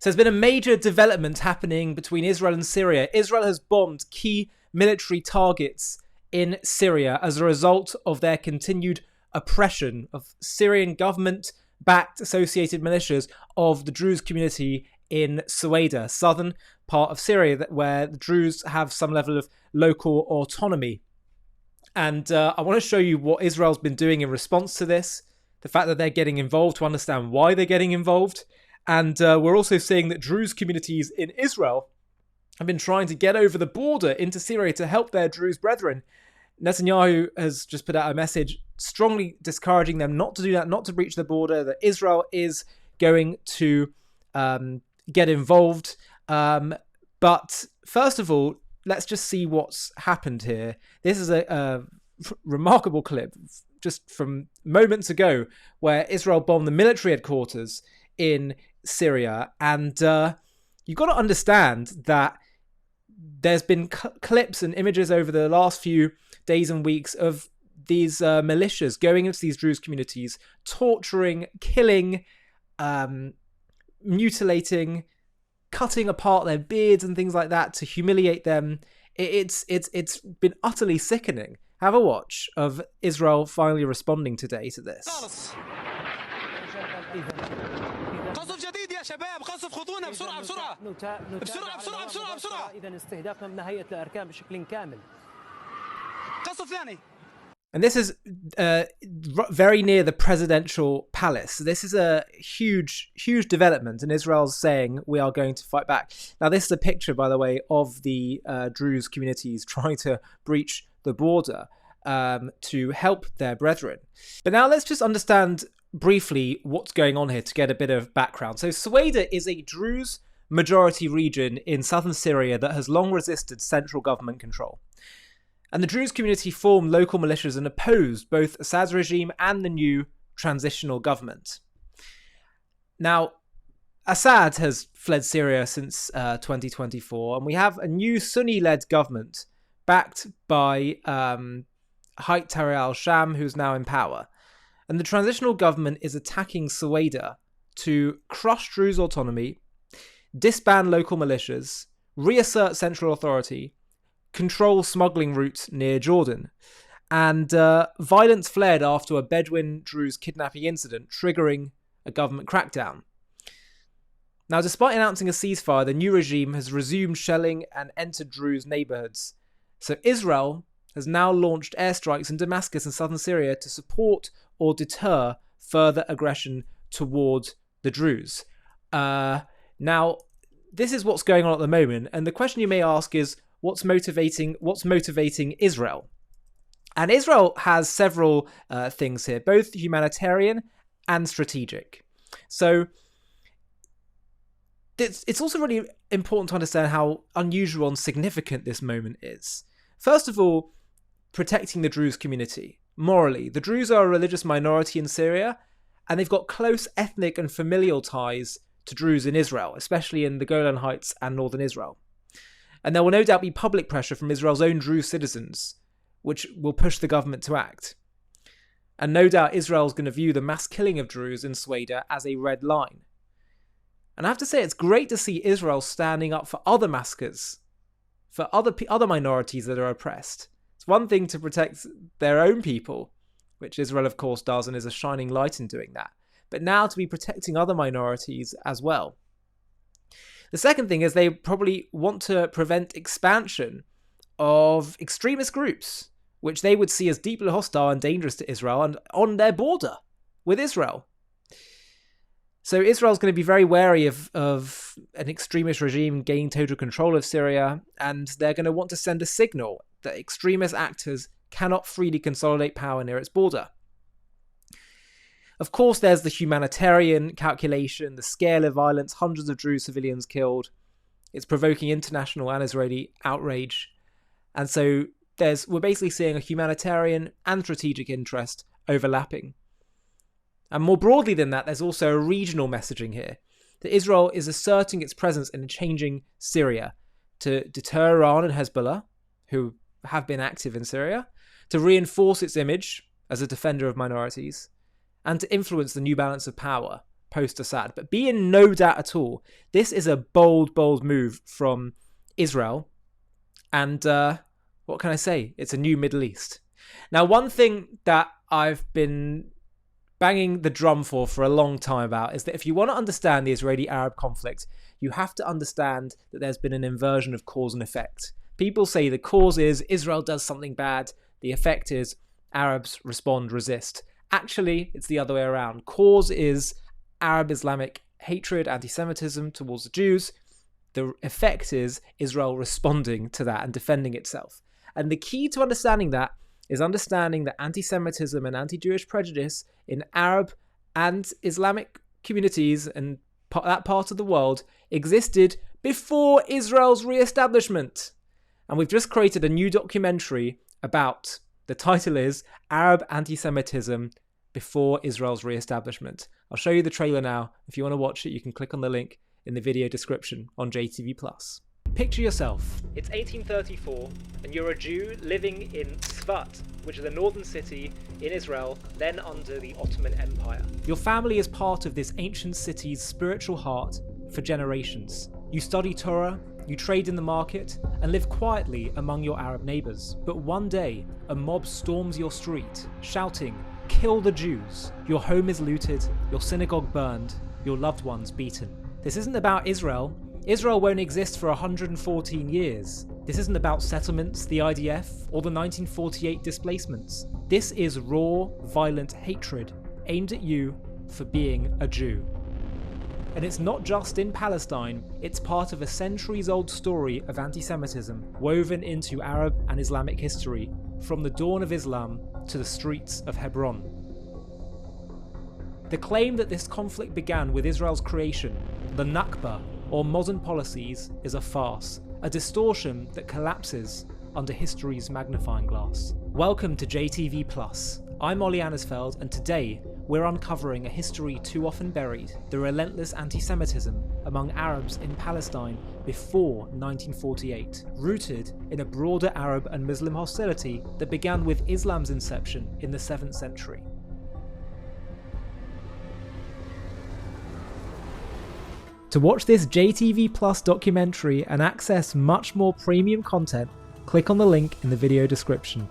So there's been a major development happening between Israel and Syria. Israel has bombed key military targets in Syria as a result of their continued oppression of Syrian government-backed associated militias of the Druze community in Sueda, southern part of Syria, where the Druze have some level of local autonomy. And I want to show you what Israel's been doing in response to this, the fact that they're getting involved, to understand why they're getting involved. And we're also seeing that Druze communities in Israel have been trying to get over the border into Syria to help their Druze brethren. Netanyahu has just put out a message strongly discouraging them not to do that, not to breach the border, that Israel is going to get involved. But first of all, let's just see what's happened here. This is a remarkable clip just from moments ago where Israel bombed the military headquarters in Syria. And you've got to understand that there's been clips and images over the last few days and weeks of these militias going into these Druze communities, torturing, killing, mutilating, cutting apart their beards and things like that to humiliate them. It's been utterly sickening. Have a watch of Israel finally responding today to this. قصف جديد يا شباب قصف خطونا بسرعة بسرعة بسرعة بسرعة بسرعة بسرعة إذا استهدافنا من ناحية الأركان بشكل كامل. قصف ثاني. And this is very near the presidential palace. This is a huge development, and Israel's saying we are going to fight back. Now, this is a picture, by the way, of the Druze communities trying to breach the border to help their brethren. But now let's just understand briefly what's going on here to get a bit of background. So Sueda is a Druze majority region in southern Syria that has long resisted central government control. And the Druze community formed local militias and opposed both Assad's regime and the new transitional government. Now, Assad has fled Syria since 2024, and we have a new Sunni-led government backed by Hayat Tahrir al-Sham, who's now in power. And the transitional government is attacking Sueda to crush Druze autonomy, disband local militias, reassert central authority, control smuggling routes near Jordan. And violence flared after a Bedouin Druze kidnapping incident, triggering a government crackdown. Now, despite announcing a ceasefire, the new regime has resumed shelling and entered Druze neighborhoods. So Israel has now launched airstrikes in Damascus and southern Syria to support or deter further aggression towards the Druze. Now, this is what's going on at the moment, and the question you may ask is, what's motivating Israel? And Israel has several things here, both humanitarian and strategic. So it's also really important to understand how unusual and significant this moment is. First of all, protecting the Druze community. Morally, the Druze are a religious minority in Syria, and they've got close ethnic and familial ties to Druze in Israel, especially in the Golan Heights and northern Israel. And there will no doubt be public pressure from Israel's own Druze citizens, which will push the government to act. And no doubt Israel's going to view the mass killing of Druze in Sueda as a red line. And I have to say, it's great to see Israel standing up for other massacres, for other minorities that are oppressed. It's one thing to protect their own people, which Israel, of course, does and is a shining light in doing that. But now to be protecting other minorities as well. The second thing is they probably want to prevent expansion of extremist groups, which they would see as deeply hostile and dangerous to Israel and on their border with Israel. So Israel's going to be very wary of an extremist regime gaining total control of Syria, and they're going to want to send a signal that extremist actors cannot freely consolidate power near its border. Of course, there's the humanitarian calculation, the scale of violence, hundreds of Druze civilians killed. It's provoking international and Israeli outrage. And so we're basically seeing a humanitarian and strategic interest overlapping. And more broadly than that, there's also a regional messaging here, that Israel is asserting its presence in a changing Syria to deter Iran and Hezbollah, who have been active in Syria, to reinforce its image as a defender of minorities, and to influence the new balance of power post-Assad. But be in no doubt at all, this is a bold, bold move from Israel. And what can I say? It's a new Middle East. Now, one thing that I've been banging the drum for a long time about is that if you want to understand the Israeli-Arab conflict, you have to understand that there's been an inversion of cause and effect. People say the cause is Israel does something bad. The effect is Arabs respond, resist. Actually, it's the other way around. Cause is Arab-Islamic hatred, anti-Semitism towards the Jews. The effect is Israel responding to that and defending itself. And the key to understanding that is understanding that anti-Semitism and anti-Jewish prejudice in Arab and Islamic communities and that part of the world existed before Israel's re-establishment. And we've just created a new documentary about, the title is Arab Anti-Semitism Before Israel's Re-Establishment. I'll show you the trailer now. If you want to watch it, you can click on the link in the video description on JTV+. Picture yourself. It's 1834 and you're a Jew living in Sfat, which is a northern city in Israel, then under the Ottoman Empire. Your family is part of this ancient city's spiritual heart for generations. You study Torah, you trade in the market, and live quietly among your Arab neighbours. But one day, a mob storms your street, shouting, "Kill the Jews!" Your home is looted, your synagogue burned, your loved ones beaten. This isn't about Israel. Israel won't exist for 114 years. This isn't about settlements, the IDF, or the 1948 displacements. This is raw, violent hatred aimed at you for being a Jew. And it's not just in Palestine, it's part of a centuries-old story of anti-Semitism woven into Arab and Islamic history from the dawn of Islam to the streets of Hebron. The claim that this conflict began with Israel's creation, the Nakba, or modern policies, is a farce, a distortion that collapses under history's magnifying glass. Welcome to JTV+. I'm Ollie Annisfeld, and today we're uncovering a history too often buried, the relentless anti-Semitism among Arabs in Palestine before 1948, rooted in a broader Arab and Muslim hostility that began with Islam's inception in the 7th century. To watch this JTV+ documentary and access much more premium content, click on the link in the video description.